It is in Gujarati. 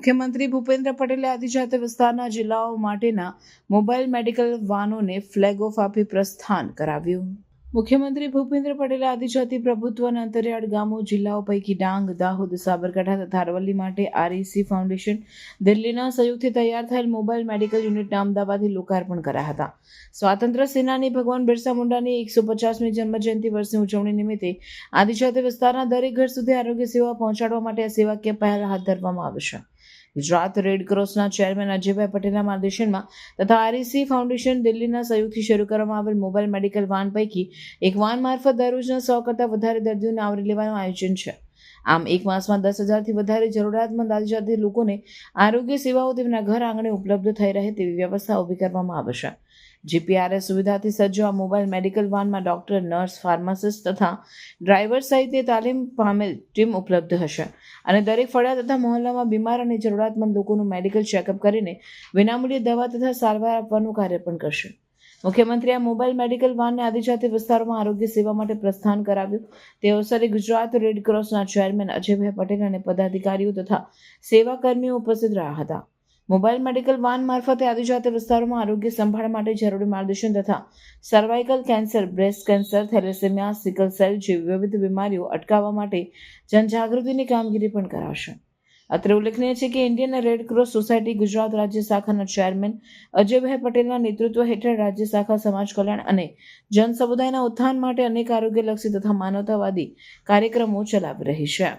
મુખ્યમંત્રી ભૂપેન્દ્ર પટેલે આદિજાતિ વિસ્તારના જિલ્લાઓ માટેના મોબાઈલ મેડિકલ વાનોને ફ્લેગ ઓફ આપી પ્રસ્થાન કરાવ્યું. મુખ્યમંત્રી ભૂપેન્દ્ર પટેલે આદિજાતિ પ્રભુત્વના અંતરિયાળ ગામો જિલ્લાઓ પૈકી ડાંગ, દાહોદ, સાબરકાંઠા તથા અરવલ્લી માટે REC ફાઉન્ડેશન દિલ્હીના સહયોગથી તૈયાર થયેલ મોબાઈલ મેડિકલ યુનિટના અમદાવાદથી લોકાર્પણ કર્યા હતા. સ્વાતંત્ર્ય સેનાની ભગવાન બિરસા મુંડાની 150મી જન્મજયંતિ વર્ષની ઉજવણી નિમિત્તે આદિજાતિ વિસ્તારના દરેક ઘર સુધી આરોગ્ય સેવા પહોંચાડવા માટે આ સેવાકીય પહેલ હાથ ધરવામાં આવશે. ગુજરાત રેડ ક્રોસના ચેરમેન અજયભાઈ પટેલના માર્ગદર્શનમાં તથા REC ફાઉન્ડેશન દિલ્હીના સહયોગથી શરૂ કરવામાં આવેલ મોબાઈલ મેડિકલ વાન પૈકી એક વાન મારફત દરરોજના 100 કરતાં વધારે દર્દીઓને આવરી લેવાનું આયોજન છે. આમ એક માસમાં 10,000થી વધારે જરૂરિયાતમંદ આદિજાતિ લોકોને આરોગ્ય સેવાઓ તેમના ઘર આંગણે ઉપલબ્ધ થઈ રહે તેવી વ્યવસ્થા ઊભી કરવામાં આવશે. GPRS સુવિધાથી સજ્જ આ મોબાઈલ મેડિકલ વાનમાં ડોક્ટર, નર્સ, ફાર્માસિસ્ટ તથા ડ્રાઈવર સહિતની તાલીમ પામેલ ટીમ ઉપલબ્ધ હશે અને દરેક ફળિયા તથા મહોલ્લામાં બીમાર અને જરૂરિયાતમંદ લોકોનું મેડિકલ ચેકઅપ કરીને વિનામૂલ્યે દવા તથા સારવાર આપવાનું કાર્ય પણ કરશે. મુખ્યમંત્રીએ આ મોબાઈલ મેડિકલ વાનને આદિજાતિ વિસ્તારોમાં આરોગ્ય સેવા માટે પ્રસ્થાન કરાવ્યું. તે અવસરે ગુજરાત રેડ ક્રોસના ચેરમેન અજયભાઈ પટેલ અને પદાધિકારીઓ તથા સેવાકર્મીઓ ઉપસ્થિત રહ્યા હતા. મોબાઈલ મેડિકલ વાન મારફતે આદિજાતિ વિસ્તારોમાં આરોગ્ય સંભાળ માટે જરૂરી માર્ગદર્શન તથા cervical cancer, breast cancer, thalassaemia, sickle cell જેવી વિવિધ બીમારીઓ અટકાવવા માટે જનજાગૃતિની કામગીરી પણ કરાશે. અત્રે ઉલ્લેખનીય છે કે Indian red cross society Gujarat રાજ્ય શાખાના ચેરમેન અજયભાઈ પટેલના નેતૃત્વ હેઠળ રાજ્ય શાખા સમાજ કલ્યાણ અને જન સમુદાયના ઉત્થાન માટે અનેક આરોગ્યલક્ષી તથા માનવતાવાદી કાર્યક્રમો ચલાવી રહી છે.